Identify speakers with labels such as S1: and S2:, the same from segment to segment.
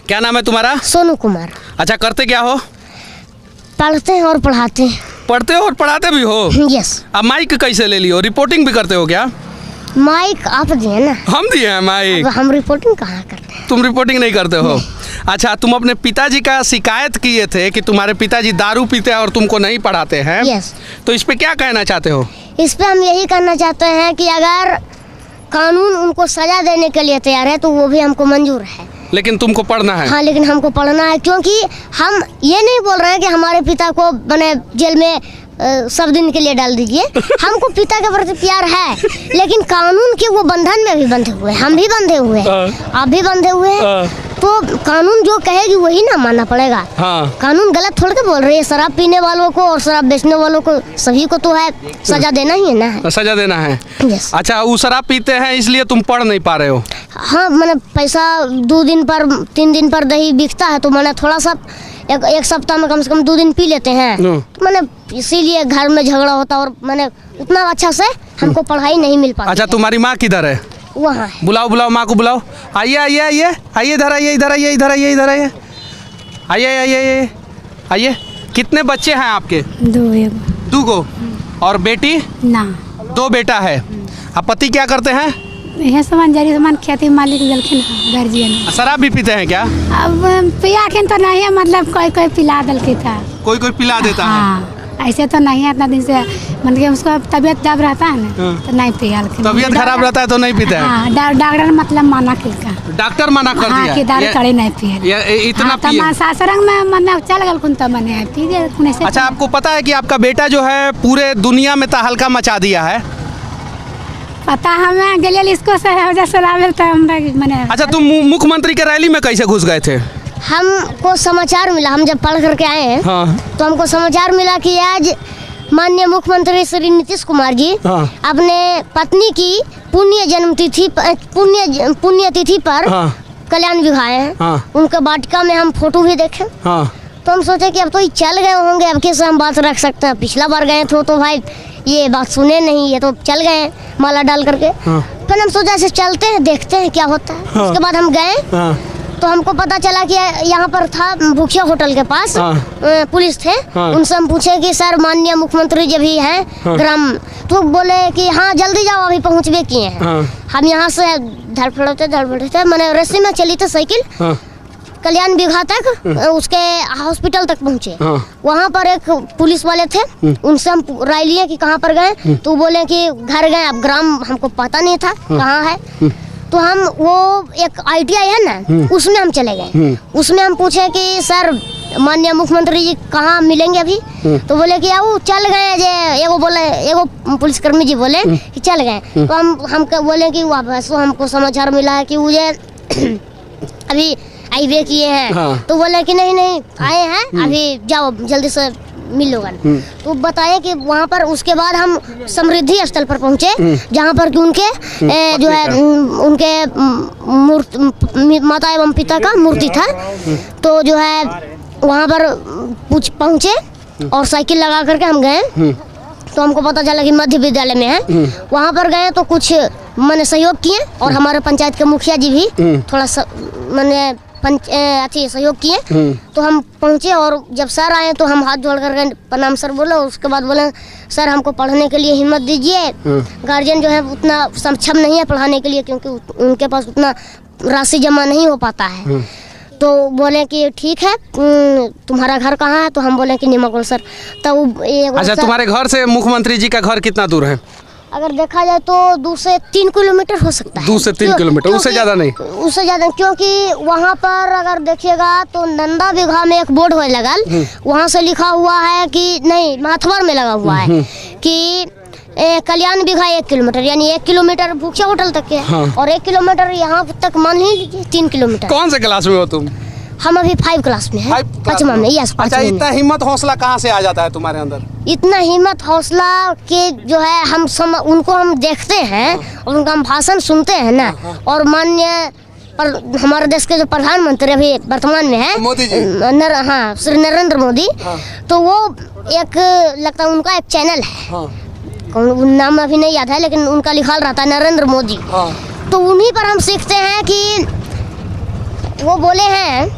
S1: क्या नाम है तुम्हारा?
S2: सोनू कुमार।
S1: अच्छा, करते क्या हो?
S2: पढ़ते हैं और पढ़ाते हैं।
S1: पढ़ते हो और पढ़ाते भी हो?
S2: यस।
S1: अब माइक कैसे ले लियो? रिपोर्टिंग भी करते हो क्या?
S2: माइक आप दिए ना।
S1: हम दिए हैं माइक।
S2: हम रिपोर्टिंग कहाँ करते हैं?
S1: तुम रिपोर्टिंग नहीं करते हो? अच्छा, तुम अपने पिताजी का शिकायत किए थे कि तुम्हारे पिताजी दारू पीते हैं और तुमको नहीं पढ़ाते हैं।
S2: यस।
S1: तो इस पे क्या कहना चाहते हो?
S2: इस पे हम यही करना चाहते हैं कि अगर कानून उनको सजा देने के लिए तैयार है तो वो भी हमको मंजूर है,
S1: लेकिन तुमको पढ़ना है।
S2: हाँ, लेकिन हमको पढ़ना है, क्योंकि हम ये नहीं बोल रहे हैं कि हमारे पिता को बने जेल में सब दिन के लिए डाल दीजिए। हमको पिता के प्रति प्यार है, लेकिन कानून के वो बंधन में भी बंधे हुए हैं, हम भी बंधे हुए हैं, आप भी बंधे हुए हैं। तो कानून जो कहेगी वही ना मानना पड़ेगा।
S1: हाँ।
S2: कानून गलत थोड़ के बोल रही है। शराब पीने वालों को और शराब बेचने वालों को सभी को तो है सजा देना ही है ना।
S1: सजा देना है।
S2: यस।
S1: अच्छा, वो शराब पीते हैं इसलिए तुम पढ़ नहीं पा रहे हो?
S2: हाँ, मैंने पैसा 2 दिन पर 3 दिन पर दही बिकता है तो मैंने थोड़ा सा एक सप्ताह में कम से कम 2 दिन पी लेते हैं। तो मैंने इसीलिए घर में झगड़ा होता और मैंने उतना अच्छा से हमको पढ़ाई नहीं मिल पाती।
S1: अच्छा, तुम्हारी माँ किधर है?
S2: वहाँ है।
S1: बुलाओ बुलाओ माँ को बुलाओ। आइए आइए आइए आइए, इधर आइए, इधर आइए, इधर आइए, इधर आइए, आइए आइए आइए आइए। कितने बच्चे हैं आपके?
S2: 2
S1: को। और बेटी?
S2: ना।
S1: 2 बेटा है। अब पति क्या करते हैं?
S2: यह सामान खेती मालिक दलखिन गार्जियन।
S1: शराब भी पीते हैं क्या?
S2: अब पिया के तो नहीं है, मतलब कोई कोई पिला दल के था,
S1: कोई कोई पिला देता है।
S2: ऐसे तो नहीं है, इतना दिन से मतलब उसको तबीयत खराब रहता है ना, तो नहीं पिया।
S1: तबीयत खराब रहता है तो नहीं पीता है।
S2: डॉक्टर मतलब मना किया,
S1: डॉक्टर मना कर दिया
S2: कि दारू कड़े नहीं पिए।
S1: इतना पिए।
S2: सासरंग में मतलब चल गल कुन तो मने पी गए।
S1: अच्छा, आपको पता है कि आपका बेटा जो है पूरे दुनिया में तहलका मचा दिया है?
S2: पता हमें गलियल इसको से शराब तो हमरा मने।
S1: अच्छा, तुम मुख्यमंत्री के रैली में कैसे घुस गए थे?
S2: हमको समाचार मिला, हम जब पढ़ करके आए हैं। हाँ। तो हमको समाचार मिला कि आज माननीय मुख्यमंत्री श्री नीतीश कुमार जी अपने पत्नी की पुण्य तिथि पर कल्याण विवाह है। उनके वाटिका में हम फोटो भी देखे। तो हम सोचे कि अब तो ये चल गए होंगे, अब कैसे हम बात रख सकते हैं। पिछला बार गए थे तो भाई ये बात सुने नहीं, ये तो चल गए माला डाल करके। फिर हम सोचा ऐसे चलते हैं, देखते हैं क्या होता है। उसके बाद हम गए तो हमको पता चला कि यहाँ पर था भूखिया होटल के पास पुलिस थे। उनसे हम पूछे कि सर माननीय मुख्यमंत्री जी भी हैं ग्राम, तो बोले कि हाँ जल्दी जाओ, अभी पहुँचबे किए हैं। हम यहाँ से धड़फड़ते मैंने रस्सी में चली थी साइकिल कल्याण विवाह तक, उसके हॉस्पिटल तक पहुँचे। वहाँ पर एक पुलिस वाले थे, उनसे हम राय लिए कि कहाँ पर गए, तो बोले कि घर गए। अब ग्राम हमको पता नहीं था कहाँ है, तो हम वो एक ITI है ना, उसमें हम चले गए। उसमें हम पूछे कि सर माननीय मुख्यमंत्री जी कहाँ मिलेंगे अभी, तो बोले कि आओ चल गए जे। एगो पुलिसकर्मी जी बोले कि चल गए। तो हम बोले कि वापस हमको समाचार मिला है कि वो अभी आईवे किए हैं। तो बोले कि नहीं आए हैं, अभी जाओ जल्दी से मिल लोगन। तो बताए कि वहाँ पर उसके बाद हम समृद्धि स्थल पर पहुँचे, जहाँ पर कि उनके जो है उनके माता एवं पिता का मूर्ति था। तो जो है वहाँ पर पहुँचे और साइकिल लगा करके हम गए। तो हमको पता चला कि मध्य विद्यालय में है। वहाँ पर गए तो कुछ मैंने सहयोग किए और हमारे पंचायत के मुखिया जी भी थोड़ा सा मैंने अच्छी सहयोग किए। तो हम पहुँचे और जब सर आए तो हम हाथ जोड़ कर प्रणाम सर बोले। उसके बाद बोले सर हमको पढ़ने के लिए हिम्मत दीजिए। गार्जियन जो है उतना सक्षम नहीं है पढ़ाने के लिए, क्योंकि उनके पास उतना राशि जमा नहीं हो पाता है। तो बोले कि ठीक है, तुम्हारा घर कहाँ है? तो हम बोले कि निमाकोल सर। तो
S1: अच्छा, तुम्हारे घर से मुख्यमंत्री जी का घर कितना दूर है?
S2: अगर देखा जाए तो 2 से 3 किलोमीटर हो सकता है।
S1: 2 से 3 किलोमीटर, उससे ज़्यादा नहीं? उससे
S2: ज़्यादा, क्योंकि वहाँ पर अगर देखिएगा तो नंदा विवाह में एक बोर्ड हो लगल, वहाँ से लिखा हुआ है कि नहीं, माथवर में लगा हुआ है कि कल्याण विवाह 1 किलोमीटर, यानी 1 किलोमीटर भूखिया होटल तक है। और 1 किलोमीटर यहाँ तक मान ही लीजिए 3 किलोमीटर।
S1: कौन से क्लास में हो तुम?
S2: हम अभी 5 क्लास में हैं, 5वां में। यस, 5वां में।
S1: अच्छा, इतना हिम्मत हौसला कहाँ से आ जाता है तुम्हारे अंदर?
S2: इतना हिम्मत हौसला के जो है उनको हम देखते हैं और उनका हम भाषण सुनते हैं ना। और माननीय हमारे देश के जो प्रधानमंत्री अभी वर्तमान में है
S1: मोदी जी,
S2: हाँ श्री नरेंद्र मोदी। तो वो एक लगता है उनका एक चैनल है, नाम अभी नहीं याद है, लेकिन उनका लिखा रहता है नरेंद्र मोदी। तो उन्हीं पर हम सीखते हैं कि वो बोले हैं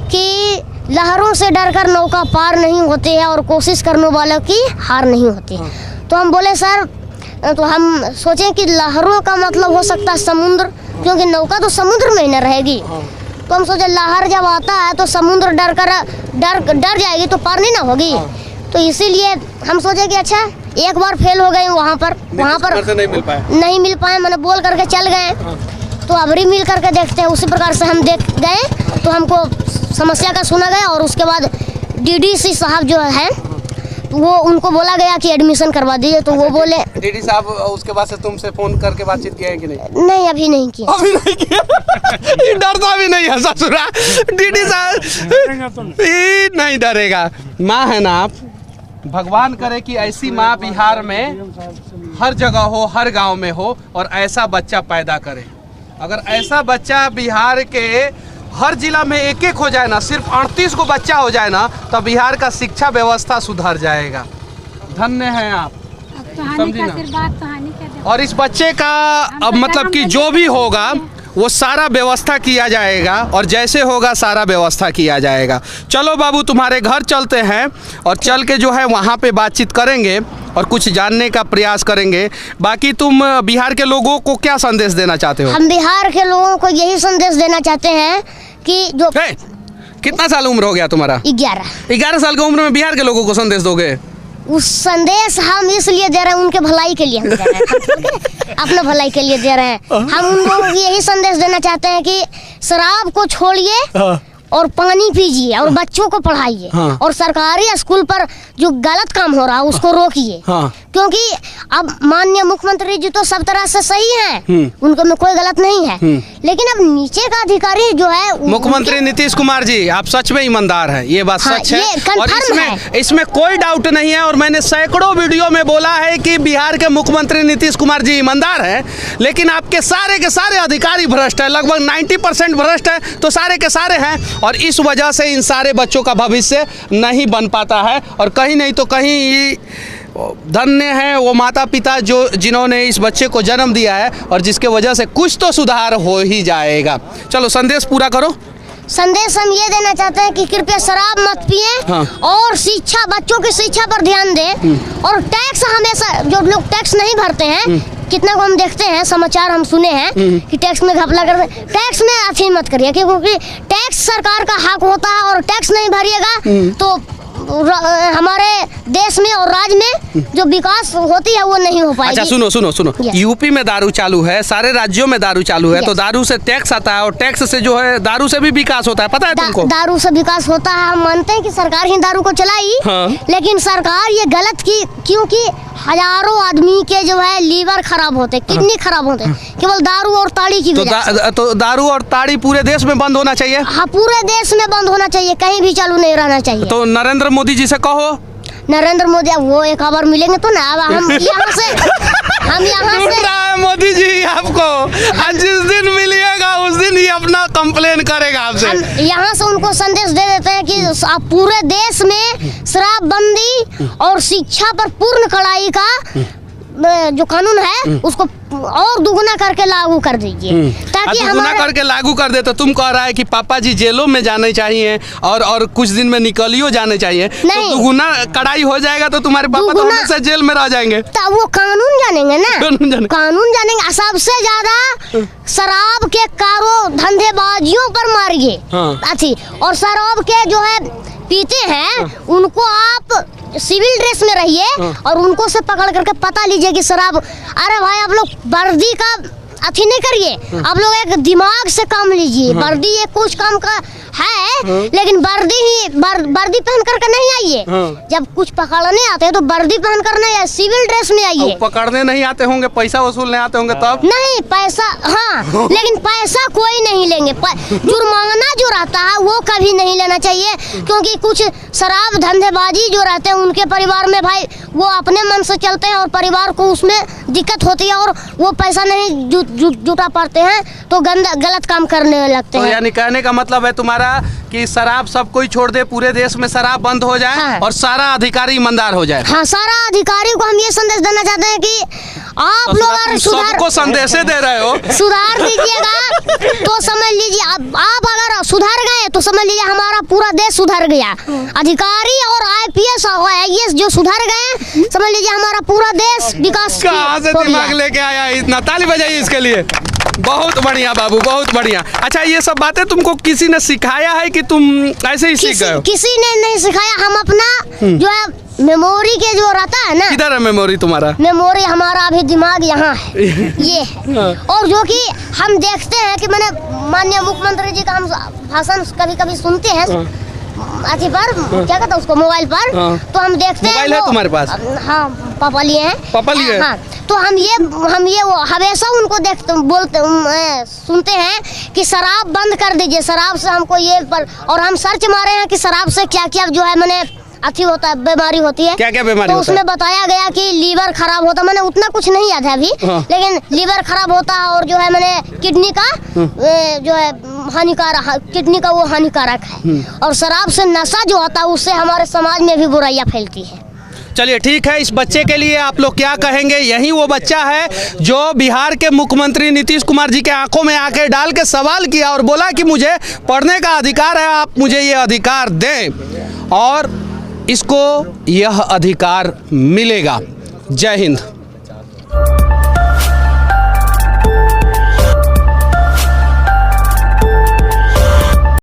S2: कि लहरों से डरकर नौका पार नहीं होती है और कोशिश करने वालों की हार नहीं होती। तो हम बोले सर, तो हम सोचें कि लहरों का मतलब हो सकता है समुद्र, क्योंकि नौका तो समुद्र में ही न रहेगी। तो हम सोचे लहर जब आता है तो समुद्र डर जाएगी तो पार नहीं ना होगी। तो इसीलिए हम सोचे कि अच्छा एक बार फेल हो गए वहाँ पर नहीं मिल पाए, मैंने बोल करके चल गए। तो अबरी मिल करके देखते हैं, उसी प्रकार से हम देख गए। तो हमको समस्या का सुना गया और उसके बाद डीडीसी साहब जो है वो उनको बोला गया कि एडमिशन करवा दीजिए। तो वो बोले
S1: डीडी साहब उसके बाद से तुमसे फोन करके बातचीत किया है कि नहीं?
S2: नहीं, अभी नहीं किया।
S1: अभी नहीं किया। डरता भी नहीं है ससुरा डीडी साहब, नहीं डरेगा। माँ है ना आप, भगवान करे कि ऐसी माँ बिहार में हर जगह हो, हर गांव में हो और ऐसा बच्चा पैदा करे। अगर ऐसा बच्चा बिहार के हर जिला में एक एक हो जाए ना, सिर्फ 38 को बच्चा हो जाए ना, तो बिहार का शिक्षा व्यवस्था सुधर जाएगा। धन्य हैं आप, समझी ना। और इस बच्चे का अब मतलब कि जो भी होगा वो सारा व्यवस्था किया जाएगा और जैसे होगा सारा व्यवस्था किया जाएगा। चलो बाबू तुम्हारे घर चलते हैं और चल के जो है वहाँ पे बातचीत करेंगे और कुछ जानने का प्रयास करेंगे। बाकी तुम बिहार के लोगों को क्या संदेश देना चाहते हो?
S2: हम बिहार के लोगों को यही संदेश देना चाहते हैं कि जो
S1: कितना साल उम्र हो गया तुम्हारा? 11 साल की उम्र में बिहार के लोगों को संदेश दोगे?
S2: उस संदेश हम इसलिए दे रहे हैं, उनके भलाई के लिए हम दे रहे हैं। अपना भलाई के लिए दे रहे हैं। हम उन लोगों को यही संदेश देना चाहते हैं कि शराब को छोड़िए और पानी पीजिए और बच्चों को पढ़ाइए और सरकारी स्कूल पर जो गलत काम हो रहा है उसको रोकिए। क्योंकि अब माननीय मुख्यमंत्री जी तो सब तरह से सही हैं, उनको में कोई गलत नहीं है, लेकिन अब नीचे का अधिकारी जो है
S1: मुख्यमंत्री नीतीश कुमार जी, आप सच में ईमानदार हैं, ये बात सच है और इसमें कोई डाउट नहीं है। और मैंने सैकड़ों वीडियो में बोला है कि बिहार के मुख्यमंत्री नीतीश कुमार जी ईमानदार हैं, लेकिन आपके सारे के सारे अधिकारी भ्रष्ट है, लगभग 90% भ्रष्ट है, तो सारे के सारे हैं और इस वजह से इन सारे बच्चों का भविष्य नहीं बन पाता है। और कहीं नहीं तो कहीं धन्य है वो माता पिता जो जिन्होंने इस बच्चे को जन्म दिया है और जिसके वजह से कुछ तो सुधार हो ही जाएगा। चलो संदेश पूरा करो।
S2: संदेश हम ये देना चाहते हैं कि कृपया शराब मत पिए और शिक्षा, बच्चों की शिक्षा पर ध्यान दें और टैक्स हमेशा, जो लोग टैक्स नहीं भरते हैं, कितना को हम देखते हैं समाचार हम सुने हैं कि टैक्स में घपला करते, टैक्स में अथी मत करिए, क्योंकि टैक्स सरकार का हक होता है और टैक्स नहीं भरिएगा तो हमारे देश में और राज्य में जो विकास होती है वो नहीं हो पाएगी।
S1: अच्छा सुनो यूपी में दारू चालू है, सारे राज्यों में दारू चालू है, तो दारू से टैक्स आता है और टैक्स से जो है दारू से भी विकास होता है, पता है तुमको? दारू से विकास होता है, हम मानते हैं कि सरकार ही दारू को चलाई, लेकिन सरकार ये गलत की, क्योंकि हजारों आदमी के जो है लीवर खराब होते, किडनी खराब होते केवल दारू और ताड़ी की वजह। तो दारू और ताड़ी पूरे देश में बंद होना चाहिए। हाँ, पूरे देश में बंद होना चाहिए, कहीं भी चालू नहीं रहना चाहिए। तो नरेंद्र मोदी जी से कहो। नरेंद्र मोदी वो एक खबर मिलेंगे तो ना, हम यहाँ से मोदी जी आपको जिस दिन मिलिएगा उस दिन ही अपना कंप्लेन करेगा आपसे। हम यहाँ से उनको संदेश दे देते हैं कि आप पूरे देश में शराबबंदी और शिक्षा पर पूर्ण कड़ाई का जो कानून है उसको और दुगुना करके लागू कर दीजिए, ताकि दुगुना करके लागू कर दे। तो तुम कह रहा है कि पापा जी जेलों में जाने चाहिए और कुछ दिन में निकलियो जाने चाहिए, तो दुगुना कड़ाई हो जाएगा तो तुम्हारे पापा तो हमेशा जेल में रह जाएंगे। तो वो कानून जानेंगे ना, कानून जानेंगे। सबसे ज्यादा शराब के कारो धंधेबाजियों पर मारिए अच्छी, और शराब के जो है पीते हैं उनको आप सिविल ड्रेस में रहिए और उनको से पकड़ करके पता लीजिए कि शराब, अरे भाई आप लोग वर्दी का अथी नहीं करिए, आप लोग एक दिमाग से काम लीजिए। वर्दी ये कुछ काम का है, लेकिन वर्दी पहन करके नहीं आइए। जब कुछ पकड़ने आते हैं तो वर्दी पहन कर नहीं आइए, सिविल ड्रेस में आइए। पकड़ने नहीं आते होंगे, पैसा वसूलने आते होंगे तब? नहीं, पैसा लेकिन पैसा कोई नहीं लेंगे। जुर्माना जो रहता है वो कभी नहीं लेना चाहिए, क्योंकि कुछ शराब धंधेबाजी जो रहते हैं उनके परिवार में भाई वो अपने मन से चलते हैं और परिवार को उसमें दिक्कत होती है और वो पैसा नहीं जुटा पाते हैं तो गलत काम करने लगते हैं। तो यानी कहने का मतलब है तुम्हारा कि शराब सब कोई छोड़ दे, पूरे देश में शराब बंद हो जाए और सारा अधिकारी ईमानदार हो जाए। हाँ, सारा अधिकारी को हम ये संदेश देना चाहते हैं कि
S2: आप लोग अगर
S1: सबको संदेशे दे रहे हो,
S2: सुधार दीजिएगा तो समझ लीजिए आप अगर सुधर गए तो समझ लीजिए हमारा पूरा देश सुधर गया। अधिकारी और IPS और IAS जो सुधर गए समझ लीजिए हमारा पूरा देश विकास।
S1: कहाँ से दिमाग लेके आया इतना? ताली बजाइए इसके लिए। बहुत बढ़िया बाबू, बहुत बढ़िया। अच्छा, ये सब बातें तुमको किसी ने सिखाया है कि तुम ऐसे ही सीख गए हो?
S2: किसी ने नहीं सिखाया, हम अपना जो है मेमोरी के जो रहता है ना।
S1: किधर है मेमोरी तुम्हारा?
S2: मेमोरी हमारा अभी दिमाग यहाँ है, ये है। और जो कि हम देखते हैं कि मैंने माननीय मुख्यमंत्री जी का हम भाषण कभी कभी सुनते हैं अथी पर, क्या कहते हैं उसको, मोबाइल पर। तो हम देखते हैं
S1: मोबाइल है तुम्हारे पास?
S2: हाँ, पापा लिए हैं।
S1: पापा लिए?
S2: हाँ, तो हम ये वो हमेशा उनको देखते बोलते सुनते हैं कि शराब बंद कर दीजिए, शराब से हमको ये पर। और हम सर्च मारे हैं कि शराब से क्या क्या जो है मैंने अथी होता है, बीमारी होती है।
S1: क्या क्या बीमारी
S2: तो
S1: होता है?
S2: उसमें बताया गया कि लीवर खराब होता है। मैंने उतना कुछ नहीं याद है अभी, लेकिन लीवर खराब होता है और जो है मैंने किडनी का जो है हानिकारक, किडनी का वो हानिकारक है। और शराब से नशा जो होता है उससे हमारे समाज में भी बुराइयां फैलती है।
S1: चलिए ठीक है, इस बच्चे के लिए आप लोग क्या कहेंगे? यही वो बच्चा है जो बिहार के मुख्यमंत्री नीतीश कुमार जी के आंखों में आके डाल के सवाल किया और बोला कि मुझे पढ़ने का अधिकार है, आप मुझे ये अधिकार दें, और इसको यह अधिकार मिलेगा। जय हिंद।